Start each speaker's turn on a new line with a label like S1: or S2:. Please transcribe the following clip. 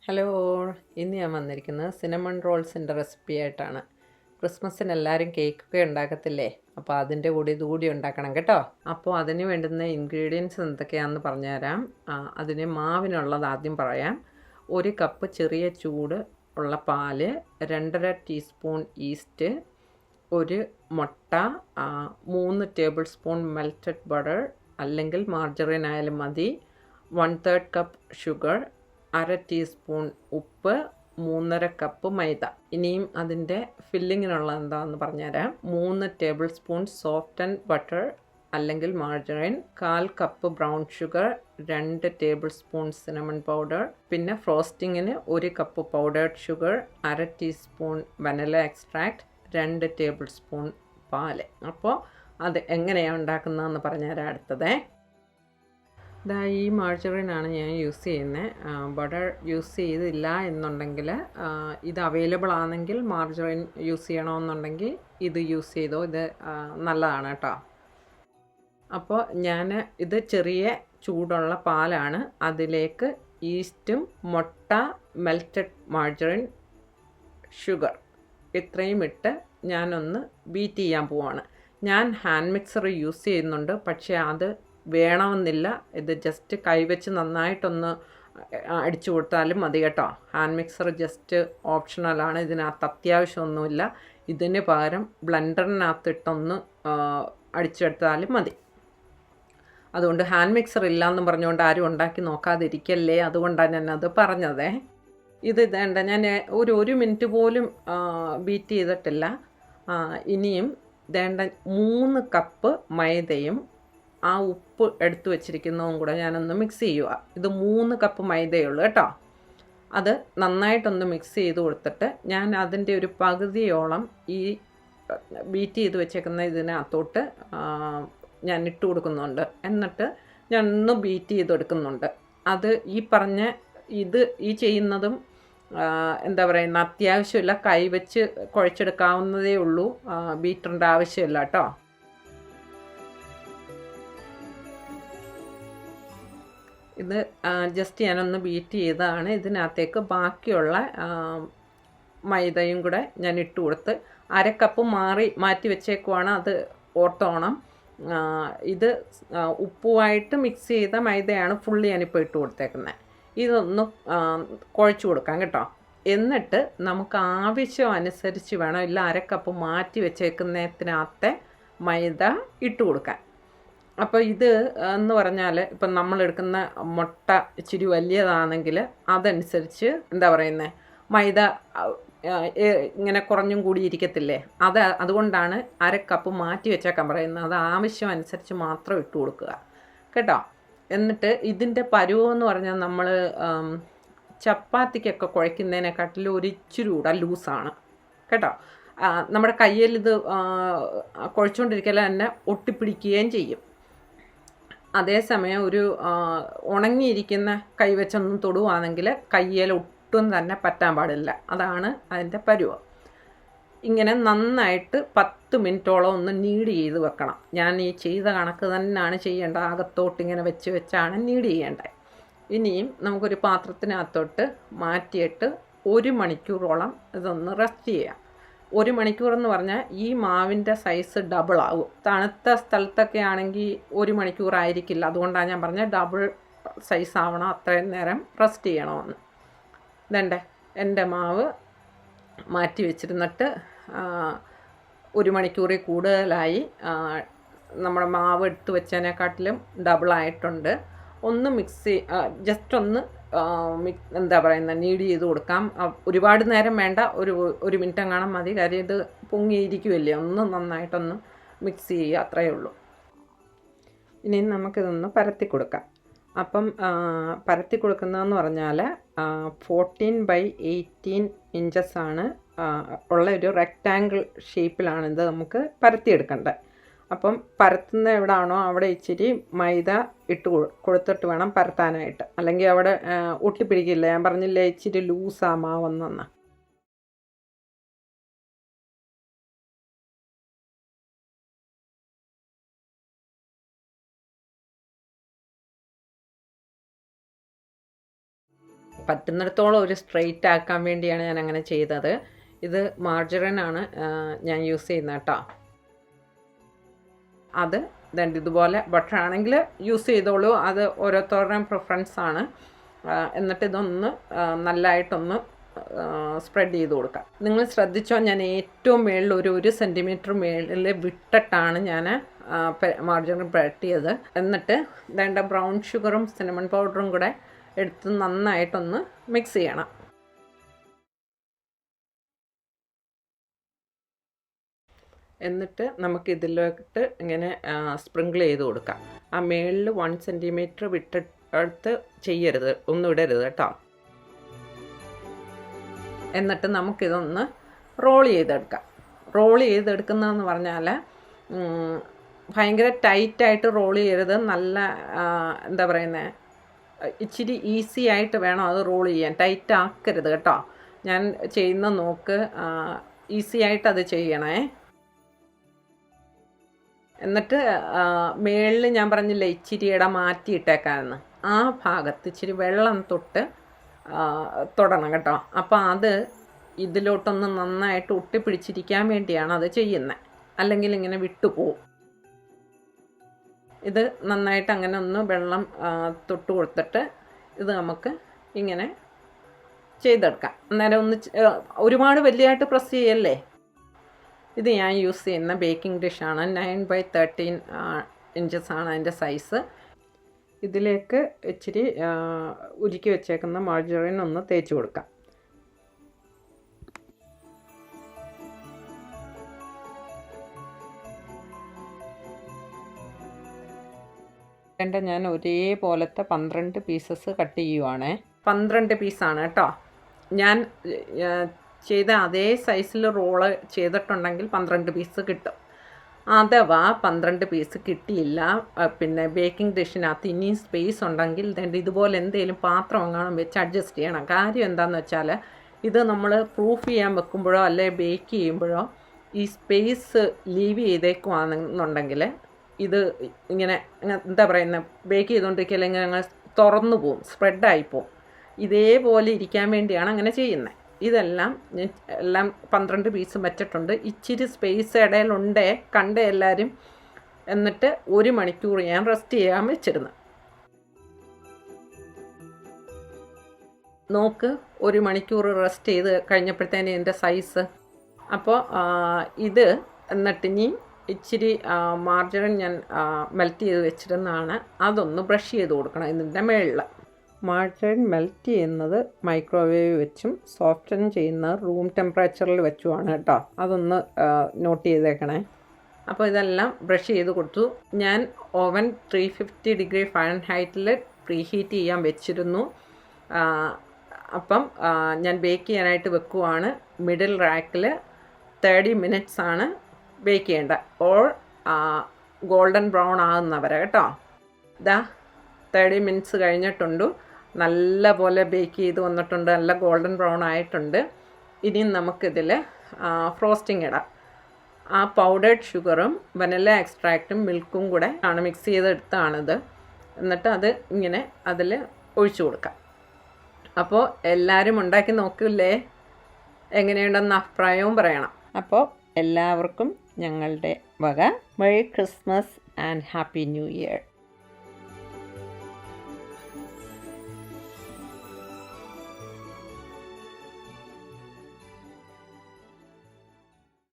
S1: Hello, ഇന്ന് ഞാൻ വന്നിരിക്കുന്നത് സിനമൺ റോൾസിൻ്റെ റെസിപ്പി ആയിട്ടാണ്. ക്രിസ്മസിന് എല്ലാവരും കേക്കൊക്കെ ഉണ്ടാക്കത്തില്ലേ? അപ്പോൾ അതിൻ്റെ കൂടി ഇതുകൂടി ഉണ്ടാക്കണം കേട്ടോ. അപ്പോൾ അതിന് വേണ്ടുന്ന ഇൻഗ്രീഡിയൻസ് എന്തൊക്കെയാണെന്ന് പറഞ്ഞുതരാം. അതിന് മാവിനുള്ളത് ആദ്യം പറയാം. 1 കപ്പ് ചെറിയ ചൂട് ഉള്ള പാല്, 2.5 ടീസ്പൂൺ ഈസ്റ്റ്, 1 മുട്ട, 3 ടേബിൾ സ്പൂൺ മെൽറ്റഡ് ബട്ടർ അല്ലെങ്കിൽ മാർജറിൻ ആയാലും മതി, 1/3 കപ്പ് ഷുഗർ, 1/2 ടീസ്പൂൺ ഉപ്പ്, 3.5 കപ്പ് മൈദ. ഇനിയും അതിൻ്റെ ഫില്ലിങ്ങിനുള്ള എന്താണെന്ന് പറഞ്ഞുതരാം. 3 ടേബിൾ സ്പൂൺ സോഫ്റ്റ് ബട്ടർ അല്ലെങ്കിൽ margarine, 1/4 cup brown sugar, 2 table spoon cinnamon powder, പിന്നെ ഫ്രോസ്റ്റിങ്ങിന് 1 cup powdered sugar, 1/2 teaspoon vanilla extract, 2 table spoon പാല്. അപ്പോൾ അത് എങ്ങനെയാണ് ഉണ്ടാക്കുന്നതെന്ന് പറഞ്ഞുതരാം അടുത്തത്. ഈ മാർജറിനാണ് ഞാൻ യൂസ് ചെയ്യുന്നത്. ബട്ടർ യൂസ് ചെയ്തില്ല എന്നുണ്ടെങ്കിൽ, ഇത് അവൈലബിൾ ആണെങ്കിൽ മാർജറിൻ യൂസ് ചെയ്യണമെന്നുണ്ടെങ്കിൽ ഇത് യൂസ് ചെയ്തോ, ഇത് നല്ലതാണ് കേട്ടോ. അപ്പോൾ ഞാൻ ഇത് ചെറിയ ചൂടുള്ള പാലാണ്, അതിലേക്ക് ഈസ്റ്റും മുട്ട, മെൽറ്റഡ് മാർജറിൻ, ഷുഗർ ഇത്രയും ഇട്ട് ഞാനൊന്ന് ബീറ്റ് ചെയ്യാൻ പോവാണ്. ഞാൻ ഹാൻഡ് മിക്സർ യൂസ് ചെയ്യുന്നുണ്ട്, പക്ഷേ അത് വേണമെന്നില്ല. ഇത് ജസ്റ്റ് കൈവച്ച് നന്നായിട്ടൊന്ന് അടിച്ചു കൊടുത്താലും മതി കേട്ടോ. ഹാൻഡ് മിക്സർ ജസ്റ്റ് ഓപ്ഷണലാണ്, ഇതിനകത്ത് അത്യാവശ്യമൊന്നുമില്ല. ഇതിന് പകരം ബ്ലെൻഡറിനകത്തിട്ടൊന്ന് അടിച്ചെടുത്താലും മതി. അതുകൊണ്ട് ഹാൻഡ് മിക്സർ ഇല്ലയെന്ന് പറഞ്ഞുകൊണ്ട് ആരും ഉണ്ടാക്കി നോക്കാതിരിക്കല്ലേ, അതുകൊണ്ടാണ് ഞാനത് പറഞ്ഞത്. ഇത് വേണ്ട, ഞാൻ ഒരു മിനിറ്റ് പോലും ബീറ്റ് ചെയ്തിട്ടില്ല. ഇനിയും വേണ്ട 3 കപ്പ് മൈദയും ആ ഉപ്പ് എടുത്തു വെച്ചിരിക്കുന്നതും കൂടെ ഞാനൊന്ന് മിക്സ് ചെയ്യുക. ഇത് 3 കപ്പ് മൈദയുള്ളൂ കേട്ടോ. അത് നന്നായിട്ടൊന്ന് മിക്സ് ചെയ്ത് കൊടുത്തിട്ട് ഞാൻ അതിൻ്റെ ഒരു പകുതിയോളം ഈ ബീറ്റ് ചെയ്ത് വെച്ചേക്കുന്ന ഇതിനകത്തോട്ട് ഞാൻ ഇട്ട് കൊടുക്കുന്നുണ്ട്. എന്നിട്ട് ഞാൻ ഒന്ന് ബീറ്റ് ചെയ്തെടുക്കുന്നുണ്ട്. അത് ഈ പറഞ്ഞ ഈ ചെയ്യുന്നതും എന്താ പറയുന്ന, അത്യാവശ്യമില്ല, കൈവച്ച് കുഴച്ചെടുക്കാവുന്നതേ ഉള്ളൂ, ബീറ്ററിൻ്റെ ആവശ്യമില്ല കേട്ടോ. ഇത് ജസ്റ്റ് ഞാനൊന്ന് ബീറ്റ് ചെയ്തതാണ്. ഇതിനകത്തേക്ക് ബാക്കിയുള്ള മൈദയും കൂടെ ഞാൻ ഇട്ട് കൊടുത്ത് 1/2 കപ്പ് മാറ്റി വെച്ചേക്കുവാണ്, അത് ഓർത്തോണം. ഇത് ഉപ്പുമായിട്ട് മിക്സ് ചെയ്ത മൈദയാണ് ഫുള്ളി ഞാനിപ്പോൾ ഇട്ട് കൊടുത്തേക്കുന്നത്. ഇതൊന്ന് കുഴച്ച് കൊടുക്കാം കേട്ടോ. എന്നിട്ട് നമുക്ക് ആവശ്യം അനുസരിച്ച് വേണം, ഇല്ല 1/2 കപ്പ് മാറ്റി വെച്ചേക്കുന്നതിനകത്തെ മൈദ ഇട്ട് കൊടുക്കാൻ. അപ്പോൾ ഇത് എന്ന് പറഞ്ഞാൽ, ഇപ്പം നമ്മളെടുക്കുന്ന മുട്ട ഇച്ചിരി വലിയതാണെങ്കിൽ അതനുസരിച്ച് എന്താ പറയുന്നത്, മൈദ ഇങ്ങനെ കുറഞ്ഞും കൂടി ഇരിക്കത്തില്ലേ, അതുകൊണ്ടാണ് 1/2 കപ്പ് മാറ്റി വെച്ചേക്കാൻ പറയുന്നത്. അത് ആവശ്യം അനുസരിച്ച് മാത്രം ഇട്ട് കൊടുക്കുക കേട്ടോ. എന്നിട്ട് ഇതിൻ്റെ പരുവമെന്ന് പറഞ്ഞാൽ നമ്മൾ ചപ്പാത്തിക്കൊക്കെ കുഴയ്ക്കുന്നതിനെക്കാട്ടിലും ഒരു ഇച്ചിരി കൂടെ ലൂസാണ് കേട്ടോ. നമ്മുടെ കയ്യിൽ ഇത് കുഴച്ചുകൊണ്ടിരിക്കൽ തന്നെ ഒട്ടിപ്പിടിക്കുകയും ചെയ്യും. അതേസമയം ഒരു ഉണങ്ങിയിരിക്കുന്ന കൈവച്ചൊന്നും തൊടുവാണെങ്കിൽ കയ്യിൽ ഒട്ടും തന്നെ പറ്റാൻ പാടില്ല. അതാണ് അതിൻ്റെ പരുവം. ഇങ്ങനെ നന്നായിട്ട് 10 മിനിറ്റോളം ഒന്ന് നീഡ് ചെയ്ത് വെക്കണം. ഞാൻ ഈ ചെയ്ത കണക്ക് തന്നെയാണ് ചെയ്യേണ്ടത്. അകത്തോട്ട് ഇങ്ങനെ വെച്ചാണ് നീഡ് ചെയ്യേണ്ടത്. ഇനിയും നമുക്കൊരു പാത്രത്തിനകത്തോട്ട് മാറ്റിയിട്ട് 1 മണിക്കൂറോളം ഇതൊന്ന് റെസ്റ്റ് ചെയ്യാം. 1 മണിക്കൂറെന്ന് പറഞ്ഞാൽ ഈ മാവിൻ്റെ സൈസ് ഡബിൾ ആകും. തണുത്ത സ്ഥലത്തൊക്കെ ആണെങ്കിൽ 1 മണിക്കൂറായിരിക്കില്ല. അതുകൊണ്ടാണ് ഞാൻ പറഞ്ഞത് ഡബിൾ സൈസ് ആവണം, അത്രയും നേരം റെസ്റ്റ് ചെയ്യണമെന്ന്. ഇതെൻ്റെ എൻ്റെ മാവ് മാറ്റി വെച്ചിരുന്നിട്ട് 1 മണിക്കൂറിൽ കൂടുതലായി. നമ്മുടെ മാവ് എടുത്ത് വെച്ചതിനെക്കാട്ടിലും ഡബിളായിട്ടുണ്ട്. ഒന്ന് ജസ്റ്റ് ഒന്ന് എന്താ പറയുന്നത്, നീഡ് ചെയ്ത് കൊടുക്കാം. ഒരുപാട് നേരം വേണ്ട, ഒരു മിനിറ്റ് എങ്ങാനും മതി. കാര്യം ഇത് പൊങ്ങിയിരിക്കുമല്ലേ, ഒന്ന് നന്നായിട്ടൊന്ന് മിക്സ് ചെയ്യുക, അത്രയേ ഉള്ളൂ. ഇനി നമുക്കിതൊന്ന് പരത്തി കൊടുക്കാം. അപ്പം പരത്തി കൊടുക്കുന്നതെന്ന് പറഞ്ഞാൽ 14x18 ഇഞ്ചസാണ് ഉള്ള ഒരു റെക്റ്റാങ്കിൾ ഷേപ്പിലാണ് ഇത് നമുക്ക് പരത്തിയെടുക്കേണ്ടത്. അപ്പം പരത്തുന്ന എവിടെയാണോ അവിടെ ഇച്ചിരി മൈദ ഇട്ട് കൊടുത്തിട്ട് വേണം പരത്താനായിട്ട്, അല്ലെങ്കിൽ അവിടെ ഒട്ടിപ്പിടിക്കില്ല. ഞാൻ പറഞ്ഞില്ലേ ഇച്ചിരി ലൂസാ മാവെന്ന്. പറ്റുന്നിടത്തോളം ഒരു സ്ട്രെയിറ്റ് ആക്കാൻ വേണ്ടിയാണ് ഞാൻ അങ്ങനെ ചെയ്തത്. ഇത് മാർജറിനാണ് ഞാൻ യൂസ് ചെയ്യുന്നത് കേട്ടോ. അത് ഇതുപോലെ ബട്ടർ ആണെങ്കിൽ യൂസ് ചെയ്തോളൂ, അത് ഓരോരുത്തരുടെയും പ്രിഫറൻസ് ആണ്. എന്നിട്ട് ഇതൊന്ന് നല്ലതായിട്ടൊന്ന് സ്പ്രെഡ് ചെയ്ത് കൊടുക്കാം. നിങ്ങൾ ശ്രദ്ധിച്ചോ, ഞാൻ ഏറ്റവും മുകളിൽ ഒരു 1 സെൻറ്റിമീറ്റർ മുകളിൽ വിട്ടിട്ടാണ് ഞാൻ മാർജറിൻ പുരട്ടിയത്. എന്നിട്ട് വേണ്ട ബ്രൗൺ ഷുഗറും സിനമൺ പൗഡറും കൂടെ എടുത്ത് നന്നായിട്ടൊന്ന് മിക്സ് ചെയ്യണം. എന്നിട്ട് നമുക്ക് ഇതിലോട്ട് ഇങ്ങനെ സ്പ്രിങ്കിൾ ചെയ്ത് കൊടുക്കാം. ആ മേളിൽ 1 സെൻറ്റിമീറ്റർ വിട്ടെടുത്ത് ചെയ്യരുത്, ഒന്നും ഇടരുത് കേട്ടോ. എന്നിട്ട് നമുക്കിതൊന്ന് റോൾ ചെയ്തെടുക്കാം. റോൾ ചെയ്തെടുക്കുന്നതെന്ന് പറഞ്ഞാൽ ഭയങ്കര ടൈറ്റായിട്ട് റോൾ ചെയ്യരുത്, നല്ല എന്താ പറയുന്നത്, ഇച്ചിരി ഈസി ആയിട്ട് വേണം അത് റോൾ ചെയ്യാൻ, ടൈറ്റ് ആക്കരുത് കേട്ടോ. ഞാൻ ചെയ്യുന്ന നോക്ക്, ഈസി ആയിട്ട് അത് ചെയ്യണേ. എന്നിട്ട് മേളിൽ ഞാൻ പറഞ്ഞില്ലേ ഇച്ചിരിയുടെ മാറ്റിയിട്ടേക്കാമെന്ന്, ആ ഭാഗത്ത് ഇച്ചിരി വെള്ളം തൊടണം കേട്ടോ. അപ്പോൾ അത് ഇതിലോട്ടൊന്ന് നന്നായിട്ട് ഒട്ടിപ്പിടിച്ചിരിക്കാൻ വേണ്ടിയാണ് അത് ചെയ്യുന്നത്, അല്ലെങ്കിൽ ഇങ്ങനെ വിട്ടുപോകും. ഇത് നന്നായിട്ട് അങ്ങനെ ഒന്ന് വെള്ളം തൊട്ട് കൊടുത്തിട്ട് ഇത് നമുക്ക് ഇങ്ങനെ ചെയ്തെടുക്കാം. അന്നേരം ഒന്ന് ഒരുപാട് വലിയതായിട്ട് പ്രസ് ചെയ്യല്ലേ. ഇത് ഞാൻ യൂസ് ചെയ്യുന്ന ബേക്കിംഗ് ഡിഷാണ്. 9x13 ഇഞ്ചസ് ആണ് അതിൻ്റെ സൈസ്. ഇതിലേക്ക് ഇച്ചിരി ഉരുക്കി വെച്ചേക്കുന്ന മാർജറിൻ ഒന്ന് തേച്ച് കൊടുക്കാം. ഞാൻ ഒരേപോലത്തെ 12 പീസസ് കട്ട് ചെയ്യുവാണേ. 12 പീസാണ് കേട്ടോ. ഞാൻ ചെയ്ത അതേ സൈസിൽ റോള് ചെയ്തിട്ടുണ്ടെങ്കിൽ 12 പീസ് കിട്ടും. അഥവാ 12 പീസ് കിട്ടിയില്ല, പിന്നെ ബേക്കിംഗ് ഡിഷിനകത്ത് ഇനിയും സ്പേസ് ഉണ്ടെങ്കിൽ ഇതുപോലെ എന്തെങ്കിലും പാത്രം എങ്ങാനും വെച്ച് അഡ്ജസ്റ്റ് ചെയ്യണം. കാര്യം എന്താണെന്ന് വെച്ചാൽ ഇത് നമ്മൾ പ്രൂഫ് ചെയ്യാൻ വെക്കുമ്പോഴോ അല്ലെ ബേക്ക് ചെയ്യുമ്പോഴോ ഈ സ്പേസ് ലീവ് ചെയ്തേക്കുവാണെന്നുണ്ടെങ്കിൽ ഇത് ഇങ്ങനെ എന്താ പറയുന്നത്, ബേക്ക് ചെയ്തുകൊണ്ടിരിക്കുക അല്ലെങ്കിൽ ഞങ്ങൾ തുറന്നു പോവും, സ്പ്രെഡായി പോവും. ഇതേപോലെ ഇരിക്കാൻ വേണ്ടിയാണ് അങ്ങനെ ചെയ്യുന്നത്. ഇതെല്ലാം ഞാൻ എല്ലാം 12 പീസും വെച്ചിട്ടുണ്ട്. ഇച്ചിരി സ്പേസ് ഇടയിലുണ്ടേ കണ്ടേ എല്ലാവരും. എന്നിട്ട് 1 മണിക്കൂർ ഞാൻ റെസ്റ്റ് ചെയ്യാൻ വെച്ചിരുന്നു. നോക്ക്, 1 മണിക്കൂർ റെസ്റ്റ് ചെയ്ത് കഴിഞ്ഞപ്പോഴത്തേന് എൻ്റെ സൈസ്. അപ്പോൾ ഇത് എന്നിട്ട് ഇനി ഇച്ചിരി മാർജറിൻ ഞാൻ മെൽറ്റ് ചെയ്ത് വെച്ചിരുന്നതാണ്, അതൊന്ന് ബ്രഷ് ചെയ്ത് കൊടുക്കണം ഇതിൻ്റെ മുകളിൽ. മാർജറിൻ മെൽറ്റ് ചെയ്യുന്നത് മൈക്രോവേവ് വെച്ചും സോഫ്റ്റൻ ചെയ്യുന്നത് റൂം ടെമ്പറേച്ചറിൽ വെച്ചുമാണ് കേട്ടോ. അതൊന്ന് നോട്ട് ചെയ്തേക്കണേ. അപ്പോൾ ഇതെല്ലാം ബ്രഷ് ചെയ്ത് കൊടുത്തു. ഞാൻ ഓവൻ 350 ഡിഗ്രി ഫാരൻഹൈറ്റിൽ പ്രീ ഹീറ്റ് ചെയ്യാൻ വെച്ചിരുന്നു. അപ്പം ഞാൻ ബേക്ക് ചെയ്യാനായിട്ട് വെക്കുവാണ്. മിഡിൽ റാക്കിൽ 30 മിനിറ്റ്സ് ആണ് ബേക്ക് ചെയ്യേണ്ട, ഓർ ഗോൾഡൻ ബ്രൗൺ ആകുന്നവരെ കേട്ടോ. ഇതാ 30 മിനിറ്റ്സ് കഴിഞ്ഞിട്ടുണ്ട്. നല്ല പോലെ ബേക്ക് ചെയ്ത് വന്നിട്ടുണ്ട്, നല്ല ഗോൾഡൻ ബ്രൗൺ ആയിട്ടുണ്ട്. ഇനി നമുക്കിതിൽ ഫ്രോസ്റ്റിംഗ് ഇടാം. ആ പൗഡേർഡ് ഷുഗറും വനില എക്സ്ട്രാക്റ്റും മിൽക്കും കൂടെ ആണ് മിക്സ് ചെയ്തെടുത്താണിത്. എന്നിട്ട് അത് ഇങ്ങനെ അതിൽ ഒഴിച്ചു കൊടുക്കാം. അപ്പോൾ എല്ലാവരും ഉണ്ടാക്കി നോക്കില്ലേ, എങ്ങനെയുണ്ടെന്ന് അഭിപ്രായവും പറയണം. അപ്പോൾ എല്ലാവർക്കും ഞങ്ങളുടെ വക merry Christmas and happy new year.